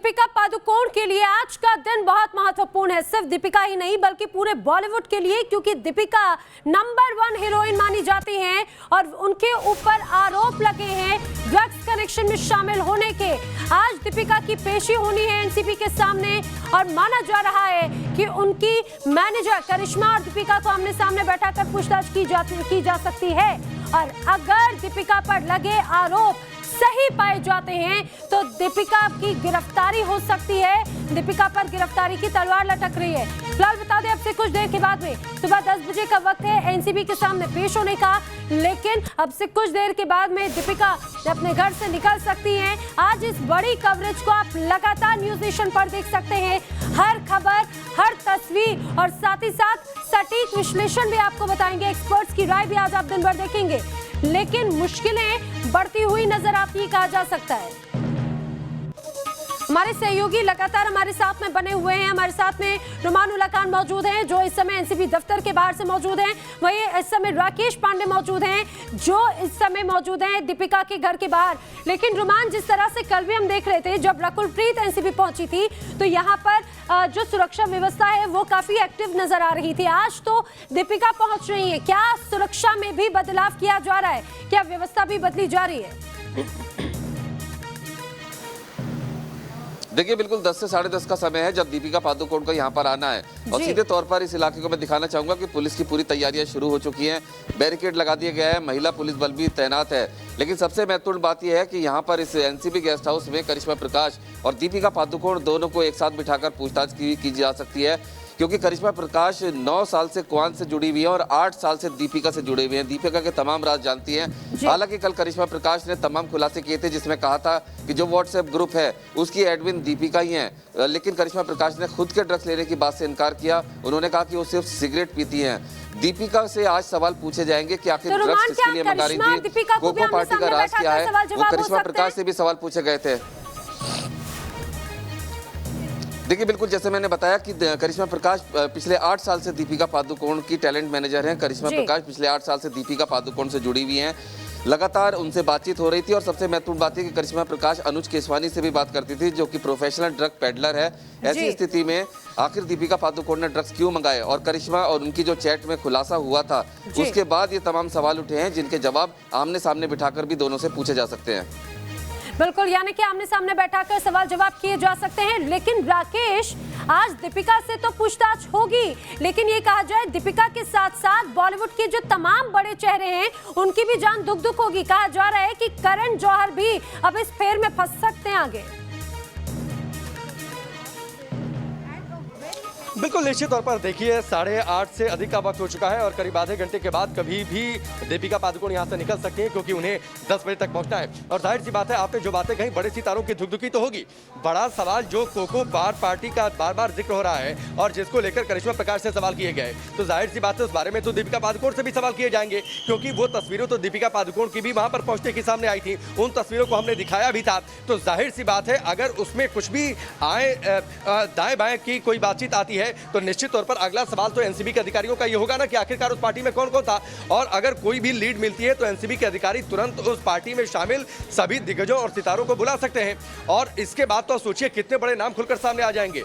दीपिका पादुकोण के लिए आज का दिन बहुत महत्वपूर्ण है। सिर्फ दीपिका ही नहीं बल्कि पूरे बॉलीवुड के लिए, क्योंकि दीपिका नंबर 1 हीरोइन मानी जाती हैं और उनके ऊपर आरोप लगे हैं ड्रग्स कनेक्शन में शामिल होने के। आज दीपिका की पेशी होनी है एनसीबी के सामने और माना जा रहा है कि उनकी मैनेजर करिश्मा और दीपिका को आमने सामने बैठाकर पूछताछ की जा सकती है। और अगर दीपिका पर लगे आरोप सही पाए जाते हैं तो दीपिका की गिरफ्तारी हो सकती है। दीपिका पर गिरफ्तारी की तलवार लटक रही है। फिलहाल बता दें, अब से कुछ देर के बाद में सुबह 10 बजे का वक्त है एनसीबी के सामने पेश होने का, लेकिन अब से कुछ देर के बाद में दीपिका अपने घर से निकल सकती हैं। आज इस बड़ी कवरेज को आप लगातार न्यूज नेशन पर देख सकते हैं। हर खबर, हर तस्वीर और साथ ही साथ सटीक विश्लेषण भी आपको बताएंगे। एक्सपर्ट्स की राय भी आज आप दिन भर देखेंगे, लेकिन मुश्किलें बढ़ती हुई नजर आती है, कहा जा सकता है। हमारे सहयोगी लगातार हमारे साथ में बने हुए हैं। हमारे साथ में रुमान उल्ला खान मौजूद हैं जो इस समय एनसीबी दफ्तर के बाहर से मौजूद हैं। वहीं इस समय राकेश पांडे मौजूद हैं जो इस समय मौजूद हैं दीपिका के घर के बाहर। लेकिन रुमान, जिस तरह से कल भी हम देख रहे थे जब रकुल प्रीत एनसीबी पहुंची थी तो यहाँ पर जो सुरक्षा व्यवस्था है वो काफी एक्टिव नजर आ रही थी। आज तो दीपिका पहुंच रही है, क्या सुरक्षा में भी बदलाव किया जा रहा है? क्या व्यवस्था भी बदली जा रही है? देखिए, बिल्कुल 10 से 10:30 का समय है जब दीपिका पादुकोण को यहाँ पर आना है और सीधे तौर पर इस इलाके को मैं दिखाना चाहूंगा कि पुलिस की पूरी तैयारियां शुरू हो चुकी हैं। बैरिकेड लगा दिया गया है, महिला पुलिस बल भी तैनात है। लेकिन सबसे महत्वपूर्ण बात यह है कि यहाँ पर इस एनसीबी गेस्ट हाउस में करिश्मा प्रकाश और दीपिका पादुकोण दोनों को एक साथ बिठाकर पूछताछ की जा सकती है, क्योंकि करिश्मा प्रकाश 9 साल से क्वान से जुड़ी हुई है और 8 साल से दीपिका से जुड़े हुए हैं। दीपिका के तमाम राज जानती हैं। हालांकि कल करिश्मा प्रकाश ने तमाम खुलासे किए थे, जिसमें कहा था कि जो व्हाट्सएप ग्रुप है उसकी एडमिन दीपिका ही है। लेकिन करिश्मा प्रकाश ने खुद के ड्रग्स लेने की बात से इनकार किया। उन्होंने कहा कि वो सिर्फ सिगरेट पीती हैं। दीपिका से आज सवाल पूछे जाएंगे कि आखिर ड्रग्स किसके लिए मंगा रही थी, कोको पार्टी का राज क्या है। वो करिश्मा प्रकाश से भी सवाल पूछे गए थे। देखिए, बिल्कुल जैसे मैंने बताया कि करिश्मा प्रकाश पिछले 8 साल से दीपिका पादुकोण की टैलेंट मैनेजर हैं। करिश्मा प्रकाश पिछले 8 साल से दीपिका पादुकोण से जुड़ी हुई हैं। लगातार उनसे बातचीत हो रही थी और सबसे महत्वपूर्ण बात है कि करिश्मा प्रकाश अनुज केसवानी से भी बात करती थी, जो कि प्रोफेशनल ड्रग पेडलर है। ऐसी स्थिति में आखिर दीपिका पादुकोण ने ड्रग्स क्यों मंगाए और करिश्मा और उनकी जो चैट में खुलासा हुआ था उसके बाद ये तमाम सवाल उठे हैं, जिनके जवाब आमने सामने बिठाकर भी दोनों से पूछे जा सकते हैं। बिल्कुल, यानी कि आमने सामने बैठाकर सवाल जवाब किए जा सकते हैं। लेकिन राकेश, आज दीपिका से तो पूछताछ होगी, लेकिन ये कहा जाए दीपिका के साथ साथ बॉलीवुड के जो तमाम बड़े चेहरे हैं उनकी भी जान दुख होगी। कहा जा रहा है कि करण जौहर भी अब इस फेर में फंस सकते हैं आगे। बिल्कुल निश्चित तौर पर देखिए, 8:30 से अधिक का वक्त हो चुका है और करीब आधे घंटे के बाद कभी भी दीपिका पादुकोण यहाँ से निकल सकती हैं, क्योंकि उन्हें 10 बजे तक पहुँचना है। और जाहिर सी बात है, आपने जो बातें कही, बड़े सितारों की धुकधुकी तो होगी। बड़ा सवाल जो कोको बार पार्टी का बार बार जिक्र हो रहा है और जिसको लेकर करिश्मा प्रकाश से सवाल किए गए, तो जाहिर सी बात है उस बारे में तो दीपिका पादुकोण से भी सवाल किए जाएंगे, क्योंकि वो तस्वीरें तो दीपिका पादुकोण की भी वहाँ पर पहुँचने के सामने आई थी। उन तस्वीरों को हमने दिखाया भी था। तो जाहिर सी बात है, अगर उसमें कुछ भी दाएं बाएं की कोई बातचीत आती है तो निश्चित तौर पर अगला सवाल तो एनसीबी के अधिकारियों का ये होगा ना कि आखिरकार उस पार्टी में कौन कौन था। और अगर कोई भी लीड मिलती है तो एनसीबी के अधिकारी तुरंत उस पार्टी में शामिल सभी दिग्गजों और सितारों को बुला सकते हैं। और इसके बाद तो सोचिए कितने बड़े नाम खुलकर सामने आ जाएंगे।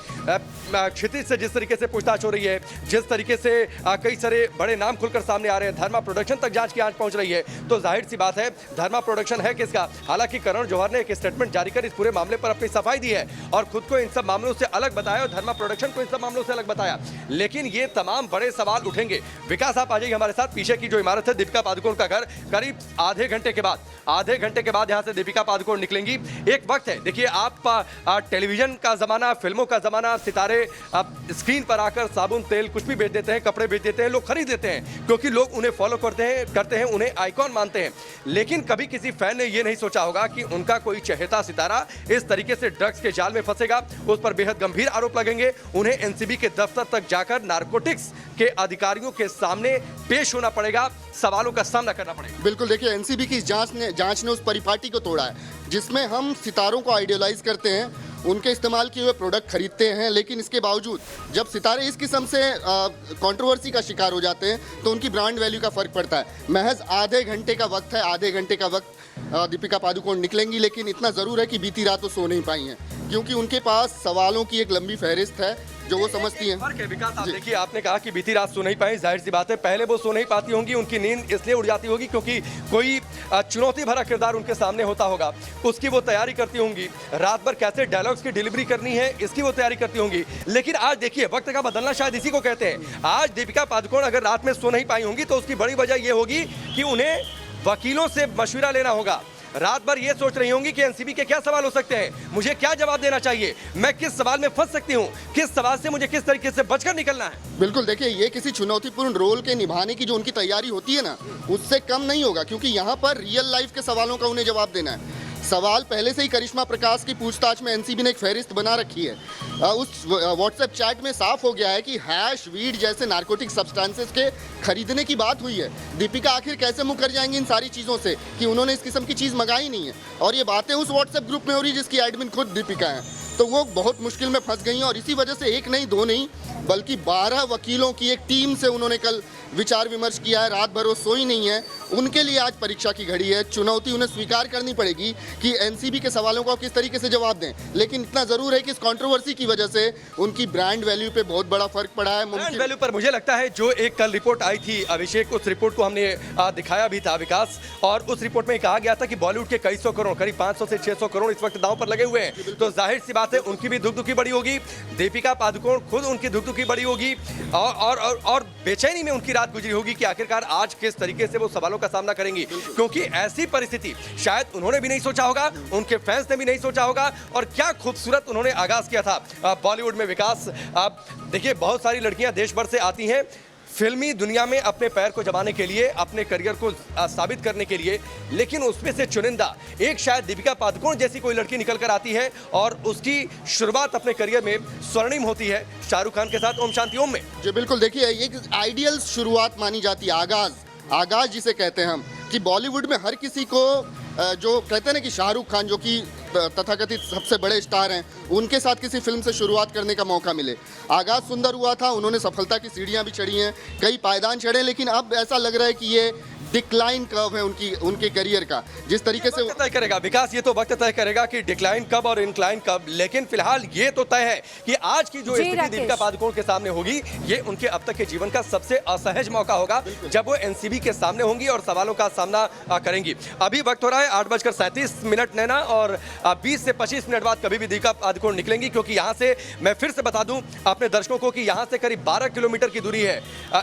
क्षितिज से जिस तरीके से पूछताछ हो रही है, जिस तरीके से कई सारे बड़े नाम खुलकर सामने आ रहे हैं, धर्मा प्रोडक्शन तक जांच की आंच पहुंच रही है, तो जाहिर सी बात है धर्मा प्रोडक्शन है किसका। हालांकि करण जौहर ने एक स्टेटमेंट जारी कर इस पूरे मामले पर अपनी सफाई दी है और खुद को इन सब मामलों से अलग बताया और धर्मा प्रोडक्शन को इन सब मामलों से अलग बताया। लेकिन ये तमाम बड़े सवाल उठेंगे। विकास, आप आ जाइए हमारे साथ। पीछे की जो इमारत है दीपिका पादुकोण का घर, करीब आधे घंटे के बाद यहाँ से दीपिका पादुकोण निकलेंगी। एक वक्त है, देखिए, आप टेलीविजन का जमाना, फिल्मों का जमाना, सितारे स्क्रीन पर आकर साबुन तेल कुछ भी बेच देते हैं, कपड़े बेच देते हैं, लोग खरीद लेते हैं क्योंकि लोग उन्हें फॉलो करते हैं, उन्हें आइकॉन मानते हैं। लेकिन कभी किसी फैन ने यह नहीं सोचा होगा कि उनका कोई चहेता सितारा इस तरीके से ड्रग्स के जाल में फंसेगा। उस पर बेहद गंभीर आरोप लगेंगे। उन्हें एनसीबी के दफ्तर तक जाकर नारकोटिक्स के अधिकारियों के सामने पेश होना पड़ेगा, सवालों का सामना करना पड़ेगा। बिल्कुल, देखिए, एनसीबी की जांच ने उस परिपाटी को तोड़ा है जिसमें हम सितारों को आइडियलाइज करते हैं, उनके इस्तेमाल किए हुए प्रोडक्ट खरीदते हैं। लेकिन इसके बावजूद जब सितारे इस किस्म से कंट्रोवर्सी का शिकार हो जाते हैं तो उनकी ब्रांड वैल्यू का फर्क पड़ता है। महज आधे घंटे का वक्त है, आधे घंटे का वक्त दीपिका पादुकोण निकलेंगी, लेकिन इतना ज़रूर है कि बीती रात वो सो नहीं पाई हैं, क्योंकि उनके पास सवालों की एक लंबी फहरिस्त है जो वो समझती हैं। फर्क है विकास, आप देखिए, आपने कहा कि बीती रात सो नहीं पाई, जाहिर सी बात है पहले वो सो नहीं पाती होंगी, उनकी नींद इसलिए उड़ जाती होगी क्योंकि कोई चुनौती भरा किरदार उनके सामने होता होगा, उसकी वो तैयारी करती होंगी, रात भर कैसे डायलॉग्स की डिलीवरी करनी है इसकी वो तैयारी करती होंगी। लेकिन आज देखिए, वक्त का बदलना शायद इसी को कहते हैं। आज दीपिका पादुकोण अगर रात में सो नहीं पाई होंगी तो उसकी बड़ी वजह यह होगी कि उन्हें वकीलों से मशवरा लेना होगा। रात भर ये सोच रही होंगी कि एनसीबी के क्या सवाल हो सकते हैं, मुझे क्या जवाब देना चाहिए, मैं किस सवाल में फंस सकती हूँ, किस सवाल से मुझे किस तरीके से बचकर निकलना है। बिल्कुल, देखिए, ये किसी चुनौतीपूर्ण रोल के निभाने की जो उनकी तैयारी होती है ना, उससे कम नहीं होगा, क्योंकि यहाँ पर रियल लाइफ के सवालों का उन्हें जवाब देना है। सवाल पहले से ही करिश्मा प्रकाश की पूछताछ में एनसीबी ने एक फहरिस्त बना रखी है। उस व्हाट्सएप चैट में साफ हो गया है कि हैश, वीड जैसे नार्कोटिक सब्सटेंसेस के खरीदने की बात हुई है। दीपिका आखिर कैसे मुकर जाएंगी इन सारी चीज़ों से कि उन्होंने इस किस्म की चीज़ मंगाई नहीं है, और ये बातें उस व्हाट्सएप ग्रुप में हो रही जिसकी एडमिन खुद दीपिका है, तो वो बहुत मुश्किल में फंस गई हैं। और इसी वजह से एक नहीं, दो नहीं, बल्कि 12 वकीलों की एक टीम से उन्होंने कल विचार विमर्श किया है। रात भर वो सोई नहीं है। उनके लिए आज परीक्षा की घड़ी है। चुनौती उन्हें स्वीकार करनी पड़ेगी कि एनसीबी के सवालों का किस तरीके से जवाब दें। लेकिन इतना जरूर है कि इस कंट्रोवर्सी की वजह से उनकी ब्रांड वैल्यू पे बहुत बड़ा फर्क पड़ा है। ब्रांड वैल्यू पर मुझे लगता है जो एक कल रिपोर्ट आई थी अभिषेक, उस रिपोर्ट को हमने दिखाया भी था विकास, और उस रिपोर्ट में कहा गया था कि बॉलीवुड के कई सौ करोड़, करीब 500 से 600 करोड़ इस वक्त दांव पर लगे हुए हैं। तो जाहिर सी बात है उनकी भी दुखी बड़ी होगी, दीपिका पादुकोण खुद उनकी दुखी बड़ी होगी, और बेचैनी में उनकी रात गुजरी होगी कि आखिरकार आज किस तरीके से वो सवालों का सामना करेंगी, क्योंकि ऐसी परिस्थिति शायद उन्होंने भी नहीं सोचा होगा, उनके फैंस ने भी नहीं सोचा होगा। और क्या खूबसूरत उन्होंने आगाज किया था बॉलीवुड में विकास। आप देखिए, बहुत सारी लड़कियां देश भर से आती हैं फिल्मी दुनिया में अपने पैर को जमाने के लिए, अपने करियर को साबित करने के लिए, लेकिन उसमें से चुनिंदा एक शायद दीपिका पादुकोण जैसी कोई लड़की निकल कर आती है और उसकी शुरुआत अपने करियर में स्वर्णिम होती है शाहरुख खान के साथ ओम शांति ओम में। जी बिल्कुल, देखिए, एक आइडियल शुरुआत मानी जाती है, आगाज जिसे कहते हैं हम, कि बॉलीवुड में हर किसी को जो कहते हैं ना कि शाहरुख खान जो कि तथाकथित सबसे बड़े स्टार हैं, उनके साथ किसी फिल्म से शुरुआत करने का मौका मिले। आगाज सुंदर हुआ था, उन्होंने सफलता की सीढ़ियां भी चढ़ी हैं, कई पायदान चढ़े, लेकिन अब ऐसा लग रहा है कि ये डिक्लाइन कर्व है उनके करियर का। जिस तरीके से तय करेगा विकास, ये तो वक्त तय करेगा कि डिक्लाइन कब और इंक्लाइन कब, लेकिन फिलहाल ये तो तय है कि आज की जो स्थिति दीपिका पादुकोण के सामने होगी, ये उनके अब तक के जीवन का सबसे असहज मौका होगा जब वो एनसीबी के सामने होंगी और सवालों का सामना करेंगी। अभी वक्त हो रहा है 8:37 नैना, और 20 से 25 मिनट बाद कभी भी दीपिका पादुकोण निकलेंगी, क्योंकि यहाँ से मैं फिर से बता दूं अपने दर्शकों को कि यहाँ से करीब 12 किलोमीटर की दूरी है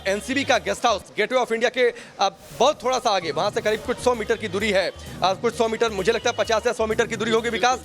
एनसीबी का guest house, gateway of India के बहुत थोड़ा सा आगे, वहां से करीब कुछ 100 मीटर की दूरी है, कुछ 100 मीटर, मुझे लगता है 50 या 100 मीटर की दूरी होगी विकास।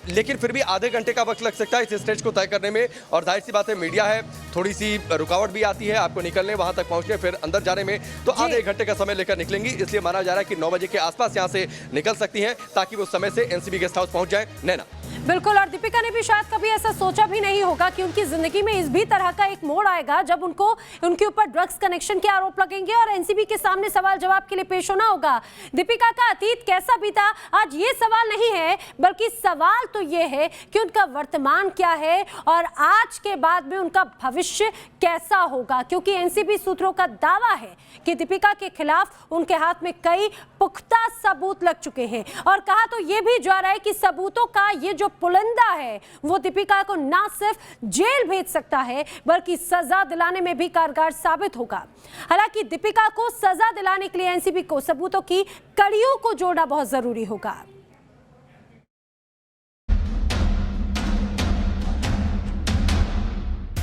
लेकिन फिर भी आधे घंटे का वक्त लग सकता है इस स्टेज को तय करने में, और जाहिर सी बात है मीडिया है, थोड़ी सी रुकावट भी आती है आपको निकलने, वहां तक पहुंचने, फिर अंदर जाने में, तो आधे घंटे का समय लेकर निकलेंगी। इसलिए माना जा रहा है कि 9 बजे के आसपास यहां से निकल सकती हैं ताकि वो समय से एनसीबी गेस्ट हाउस पहुंच जाए। नैना बिल्कुल, और दीपिका ने भी शायद कभी ऐसा सोचा भी नहीं होगा कि उनकी जिंदगी में इस भी तरह का एक मोड़ आएगा जब उनके ऊपर ड्रग्स कनेक्शन के आरोप लगेंगे और एनसीबी के सामने सवाल जवाब के लिए पेश होना होगा। दीपिका का अतीत कैसा बीता, आज ये सवाल नहीं है, बल्कि सवाल तो ये है कि उनका वर्तमान क्या है और आज के बाद में उनका भविष्य कैसा होगा, क्योंकि एनसीबी सूत्रों का दावा है कि दीपिका के खिलाफ उनके हाथ में कई पुख्ता सबूत लग चुके हैं, और कहा तो ये भी जा रहा है कि सबूतों का ये जो पुलिंदा है वो दीपिका को ना सिर्फ जेल भेज सकता है बल्कि सजा दिलाने में भी कारगर साबित होगा। हालांकि दीपिका को सजा दिलाने के लिए एनसीबी को सबूतों की कड़ियों को जोड़ना बहुत जरूरी होगा।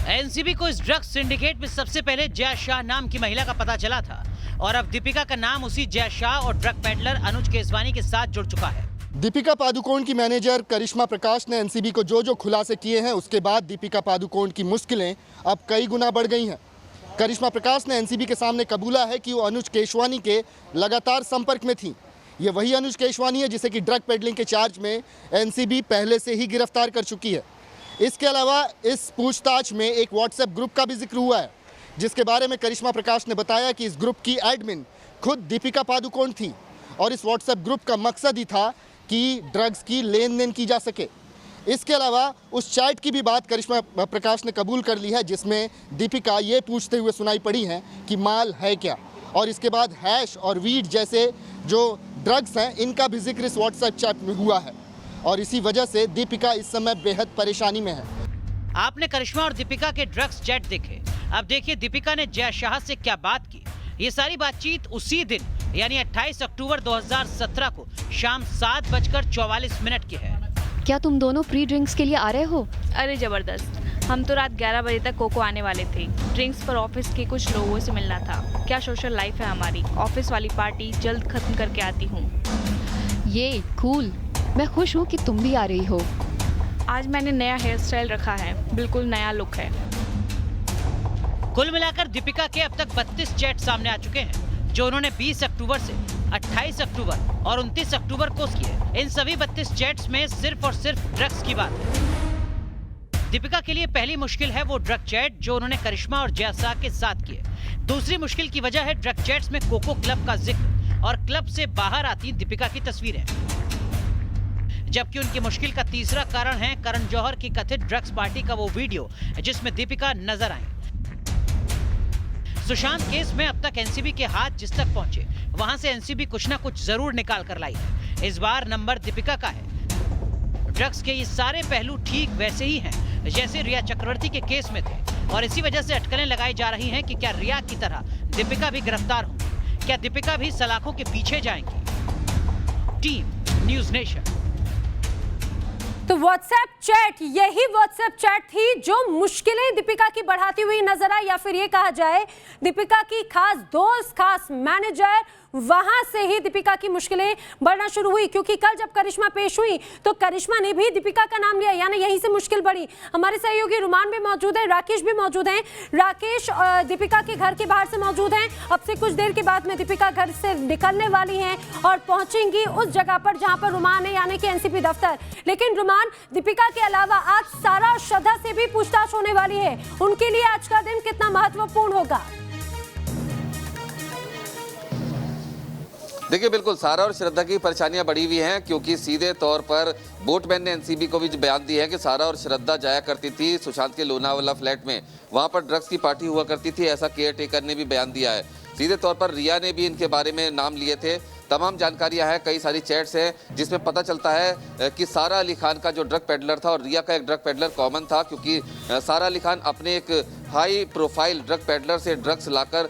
एनसीबी को इस ड्रग्स सिंडिकेट में सबसे पहले जया शाह नाम की महिला का पता चला था, और अब दीपिका का नाम उसी जया शाह और ड्रग पेडलर अनुज केसवानी के साथ जुड़ चुका है। दीपिका पादुकोण की मैनेजर करिश्मा प्रकाश ने एनसीबी को जो खुलासे किए हैं, उसके बाद दीपिका पादुकोण की मुश्किलें अब कई गुना बढ़ गई हैं। करिश्मा प्रकाश ने एनसीबी के सामने कबूला है कि वो अनुज केसवानी के लगातार संपर्क में थी। ये वही अनुज केसवानी है जिसे कि ड्रग पेडलिंग के चार्ज में एनसीबी पहले से ही गिरफ्तार कर चुकी है। इसके अलावा इस पूछताछ में एक व्हाट्सएप ग्रुप का भी जिक्र हुआ है, जिसके बारे में करिश्मा प्रकाश ने बताया कि इस ग्रुप की एडमिन खुद दीपिका पादुकोण थी, और इस व्हाट्सएप ग्रुप का मकसद ही था कि ड्रग्स की लेन देन की जा सके। इसके अलावा उस चैट की भी बात करिश्मा प्रकाश ने कबूल कर ली है, जिसमें दीपिका ये पूछते हुए सुनाई पड़ी हैं कि माल है क्या, और इसके बाद हैश और वीड जैसे जो ड्रग्स हैं इनका भी जिक्र इस व्हाट्सएप चैट में हुआ है और इसी वजह से दीपिका इस समय बेहद परेशानी में है। आपने करिश्मा और दीपिका के ड्रग्स चैट देखे, अब देखिए दीपिका ने जय शाह से क्या बात की। ये सारी बातचीत उसी दिन यानी 28 अक्टूबर 2017 को शाम 7:44 की है। क्या तुम दोनों प्री ड्रिंक्स के लिए आ रहे हो? अरे जबरदस्त, हम तो रात 11 बजे तक कोको आने वाले थे। ड्रिंक्स पर ऑफिस के कुछ लोगों से मिलना था। क्या सोशल लाइफ है हमारी। ऑफिस वाली पार्टी जल्द खत्म करके आती हूँ। ये कूल, मैं खुश हूँ कि तुम भी आ रही हो। आज मैंने नया हेयर स्टाइल रखा है, बिल्कुल नया लुक है। कुल मिलाकर दीपिका के अब तक 32 चैट सामने आ चुके हैं जो उन्होंने 20 अक्टूबर से 28 अक्टूबर और 29 अक्टूबर को किए। इन सभी 32 चैट्स में सिर्फ और सिर्फ ड्रग्स की बात है। दीपिका के लिए पहली मुश्किल है वो ड्रग चैट जो उन्होंने करिश्मा और जय शाह के साथ किए। दूसरी मुश्किल की वजह है ड्रग चैट्स में कोको क्लब का जिक्र और क्लब से बाहर आती दीपिका की तस्वीरें। जबकि उनकी मुश्किल का तीसरा कारण है करण जौहर की कथित ड्रग्स पार्टी का वो वीडियो जिसमें दीपिका नजर आई। सुशांत केस में अब तक एनसीबी के हाथ जिस तक पहुंचे वहां से एनसीबी कुछ ना कुछ जरूर निकाल कर लाई है। इस बार नंबर दीपिका का है। ड्रग्स के ये सारे पहलू ठीक वैसे ही हैं जैसे रिया चक्रवर्ती के केस में थे और इसी वजह से अटकलें लगाई जा रही हैं कि क्या रिया की तरह दीपिका भी गिरफ्तार होंगी, क्या दीपिका भी सलाखों के पीछे जाएंगी। Team news nation. तो व्हाट्सएप चैट, यही व्हाट्सएप चैट थी जो मुश्किलें दीपिका की बढ़ाती हुई नजर आई, या फिर ये कहा जाए दीपिका की खास दोस्त, खास मैनेजर, वहां से ही दीपिका की मुश्किलें बढ़ना शुरू हुई। क्योंकि कल जब करिश्मा पेश हुई तो करिश्मा ने भी दीपिका का नाम लिया, यानी यहीं से मुश्किल बढ़ी। हमारे सहयोगी रुमान भी मौजूद है, राकेश भी मौजूद हैं। राकेश दीपिका के घर के बाहर से मौजूद हैं। अब से कुछ देर के बाद में दीपिका घर से निकलने वाली हैं और पहुंचेंगी उस जगह पर जहां पर रुमान है, यानी कि एनसीबी दफ्तर। लेकिन रुमान, दीपिका के अलावा आज सारा और श्रद्धा से भी पूछताछ होने वाली है। उनके लिए आज का दिन कितना महत्वपूर्ण होगा? देखिए, बिल्कुल सारा और श्रद्धा की परेशानियां बढ़ी हुई हैं क्योंकि सीधे तौर पर बोटमैन ने एनसीबी को भी बयान दिया है कि सारा और श्रद्धा जाया करती थी सुशांत के लोनावाला फ्लैट में, वहां पर ड्रग्स की पार्टी हुआ करती थी, ऐसा केयर टेकर ने भी बयान दिया है। सीधे तौर पर रिया ने भी इनके बारे में नाम लिए थे। तमाम जानकारियां हैं, कई सारी चैट्स हैं जिसमें पता चलता है कि सारा अली खान का जो ड्रग पेडलर था और रिया का एक ड्रग पेडलर कॉमन था, क्योंकि सारा अली खान अपने एक हाई प्रोफाइल ड्रग पेडलर से ड्रग्स लाकर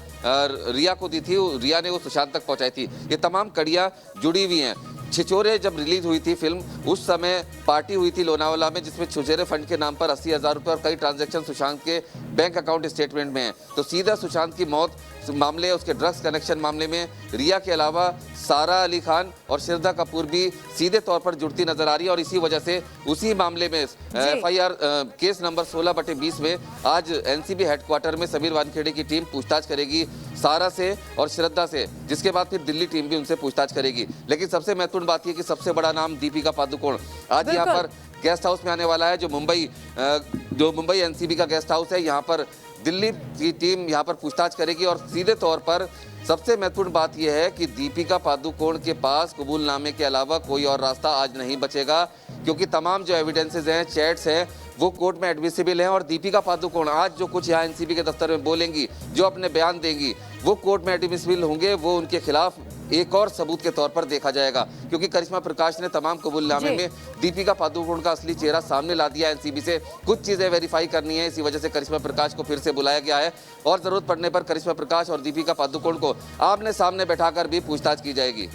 रिया को दी थी, रिया ने वो सुशांत तक पहुंचाई थी। ये तमाम कड़ियां जुड़ी हुई हैं। छिछोरे जब रिलीज हुई थी फिल्म, उस समय पार्टी हुई थी लोनावाला में जिसमें छिछोरे फंड के नाम पर 80,000 रुपये और कई ट्रांजैक्शन सुशांत के बैंक अकाउंट स्टेटमेंट में हैं। तो सीधा सुशांत की मौत मामले, उसके ड्रग्स कनेक्शन मामले में रिया के अलावा सारा अली खान और श्रद्धा कपूर भी सीधे तौर पर जुड़ती नजर आ रही है और इसी वजह से उसी मामले में FIR केस नंबर 16/20 में आज एनसीबी हेडक्वार्टर में समीर वानखेड़े की टीम पूछताछ करेगी सारा से और श्रद्धा से, जिसके बाद फिर दिल्ली टीम भी उनसे पूछताछ करेगी। लेकिन सबसे महत्वपूर्ण बात यह कि सबसे बड़ा नाम दीपिका पादुकोण आज यहाँ पर गेस्ट हाउस में आने वाला है, जो मुंबई एनसीबी का गेस्ट हाउस है। यहाँ पर दिल्ली की टीम यहाँ पर पूछताछ करेगी और सीधे तौर पर सबसे महत्वपूर्ण बात यह है कि दीपिका पादुकोण के पास कबूलनामे के अलावा कोई और रास्ता आज नहीं बचेगा, क्योंकि तमाम जो एविडेंसेस हैं, चैट्स हैं, वो कोर्ट में एडमिसिबल हैं और दीपिका पादुकोण आज जो कुछ यहाँ एनसीबी के दफ्तर में बोलेंगी, जो अपने बयान देंगी, वो कोर्ट में एडमिसिबल होंगे। वो उनके खिलाफ एक और सबूत के तौर पर देखा जाएगा, क्योंकि करिश्मा प्रकाश ने तमाम कबूलनामे में दीपिका पादुकोण का असली चेहरा सामने ला दिया। एनसीबी से कुछ चीजें वेरीफाई करनी है, इसी वजह से करिश्मा प्रकाश को फिर से बुलाया गया है और जरूरत पड़ने पर करिश्मा प्रकाश और दीपिका पादुकोण को आमने सामने बैठाकर भी पूछताछ की जाएगी।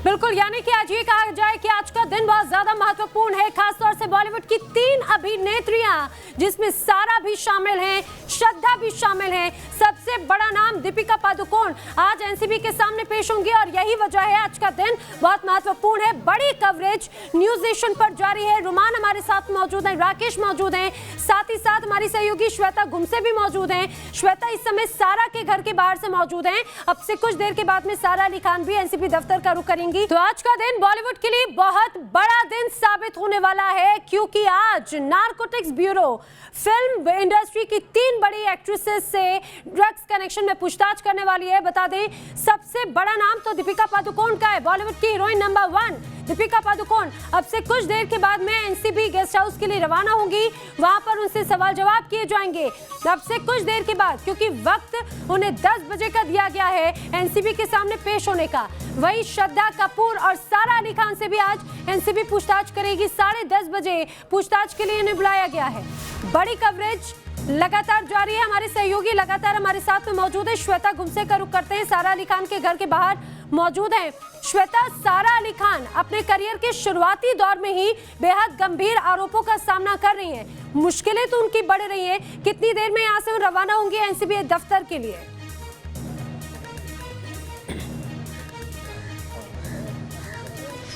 बिल्कुल, यानी कि आज ये कहा जाए कि आज का दिन बहुत ज्यादा महत्वपूर्ण है, खासतौर से बॉलीवुड की 3 अभिनेत्रियां जिसमें सारा भी शामिल हैं, श्रद्धा भी शामिल हैं, सबसे बड़ा नाम दीपिका पादुकोण आज एनसीबी के सामने पेश होंगी और यही वजह है आज का दिन बहुत महत्वपूर्ण है। बड़ी कवरेज न्यूज नेशन पर जारी है। रुमान हमारे साथ मौजूद हैं, राकेश मौजूद हैं, साथ ही साथ हमारी सहयोगी श्वेता गुमसे भी मौजूद हैं। श्वेता इस समय सारा के घर के बाहर से मौजूद हैं। अब से कुछ देर के बाद में सारा अली खान भी एनसीबी दफ्तर का रुख करेंगी। तो आज का दिन बॉलीवुड के लिए बहुत बड़ा दिन साबित होने वाला है, क्योंकि आज नारकोटिक्स ब्यूरो फिल्म इंडस्ट्री की 3 बड़ी एक्ट्रेसेस से ड्रग्स कनेक्शन में पूछताछ करने वाली है। बता दें, सबसे बड़ा नाम तो दीपिका पादुकोण का है, बॉलीवुड की हीरोइन नंबर 1 दीपिका पादुकोण अब से कुछ देर के बाद में एनसीबी गेस्ट हाउस के लिए रवाना होंगी। वहां पर उनसे सवाल जवाब किए जाएंगे अब से कुछ देर के बाद, क्योंकि वक्त उन्हें 10 बजे का दिया गया है एनसीबी के सामने पेश होने का। वहीं श्रद्धा कपूर और सारा अली खान से भी आज एनसीबी पूछताछ करेगी। 10:30 बजे पूछताछ के लिए इन्हें बुलाया गया है। बड़ी कवरेज लगातार जारी है। हमारे सहयोगी लगातार हमारे साथ में मौजूद है। श्वेता गुमसे का रुख करते हैं, सारा अली खान के घर के बाहर मौजूद हैं। श्वेता, सारा अली खान अपने करियर के शुरुआती दौर में ही बेहद गंभीर आरोपों का सामना कर रही हैं। मुश्किलें तो उनकी बढ़ रही हैं। कितनी देर में यहाँ से रवाना होंगे एनसीबी दफ्तर के लिए?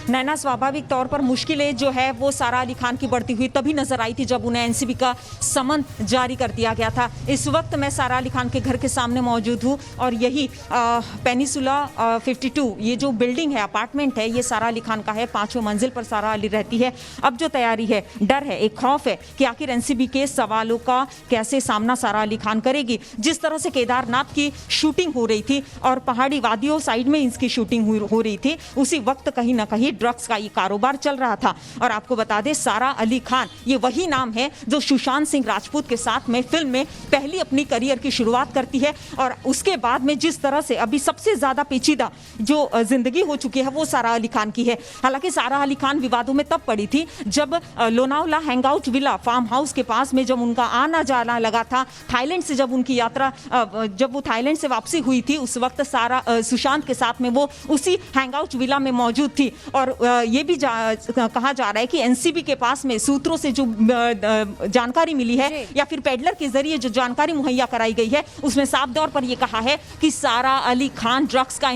नैना, स्वाभाविक तौर पर मुश्किलें जो है वो सारा अली खान की बढ़ती हुई तभी नजर आई थी जब उन्हें एनसीबी का समन जारी कर दिया गया था। इस वक्त मैं सारा अली खान के घर के सामने मौजूद हूँ और यही पेनिसुला 52 ये जो बिल्डिंग है, अपार्टमेंट है, ये सारा अली खान का है। 5वें मंजिल पर सारा अली रहती है। अब जो तैयारी है, डर है, एक खौफ है कि आखिर एनसीबी के सवालों का कैसे सामना सारा अली खान करेगी। जिस तरह से केदारनाथ की शूटिंग हो रही थी और पहाड़ी वादियों साइड में इसकी शूटिंग हो रही थी, उसी वक्त कहीं ना कहीं ड्रग्स का ये कारोबार चल रहा था। और आपको बता दें, सारा अली खान ये वही नाम है जो सुशांत सिंह राजपूत के साथ में फिल्म में पहली अपनी करियर की शुरुआत करती है और उसके बाद में जिस तरह से अभी सबसे ज्यादा पेचीदा जो जिंदगी हो चुकी है वो सारा अली खान की है। हालांकि सारा अली खान विवादों में तब पड़ी थी जब Lonavala hangout villa farm house के पास में जब उनका आना जाना लगा था, थाईलैंड से जब उनकी यात्रा, जब वो थाईलैंड से वापसी हुई थी, उस वक्त सारा सुशांत के साथ में वो उसी हैंगआउट विला में मौजूद थी। और ये भी कहा जा रहा है कि एनसीबी के पास में सूत्रों से जो जानकारी मिली है या फिर पेडलर के जरिए जो जानकारी मुहैया कराई गई है, उसमें साफ तौर पर यह कहा है कि सारा अली खान ड्रग्स का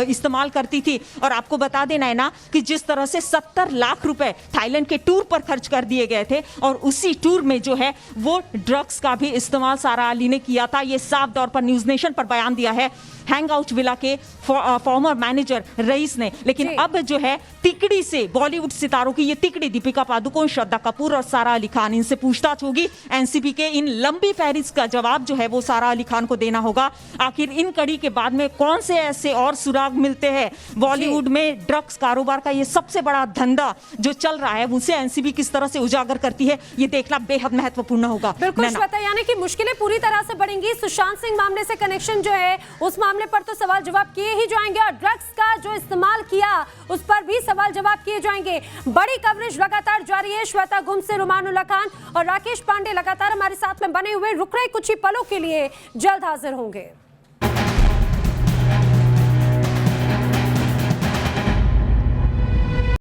इस्तेमाल करती थी। और आपको बता देना है ना कि जिस तरह से 70 लाख रुपए थाईलैंड के टूर पर खर्च कर दिए गए थे और उसी टूर में जो है वो ड्रग्स का भी इस्तेमाल सारा अली ने किया था। ये साफ तौर पर न्यूज नेशन पर बयान दिया है हैंगआउट विला के फॉर्मर मैनेजर रईस ने। लेकिन अब जो है तिकड़ी से बॉलीवुड सितारों की ये तिकड़ी दीपिका पादुकोण, श्रद्धा कपूर और सारा अली खान, इनसे पूछताछ होगी। एनसीबी के इन लंबी फहरिस्त का जवाब जो है वो सारा अली खान को देना होगा। आखिर इन कड़ी के बाद में कौन से ऐसे और सुराग मिलते हैं बॉलीवुड में? ड्रग्स कारोबार का ये सबसे बड़ा धंधा जो चल रहा है उसे एनसीबी किस तरह से उजागर करती है, ये देखना बेहद महत्वपूर्ण होगा। बिल्कुल श्वेता, यानी कि मुश्किलें पूरी तरह से बढ़ेंगी। सुशांत सिंह मामले से कनेक्शन जो है उस मामले पर तो सवाल जवाब किए ही जाएंगे और ड्रग्स का जो इस्तेमाल किया उस पर भी सवाल जवाब किए जाएंगे। बड़ी कवरेज लगातार जारी है। श्वेता गुमसे, रुमानुल्लाह खान और राकेश पांडे लगातार हमारे साथ में बने हुए, रुक रहे कुछ ही पलों के लिए जल्द हाजिर होंगे।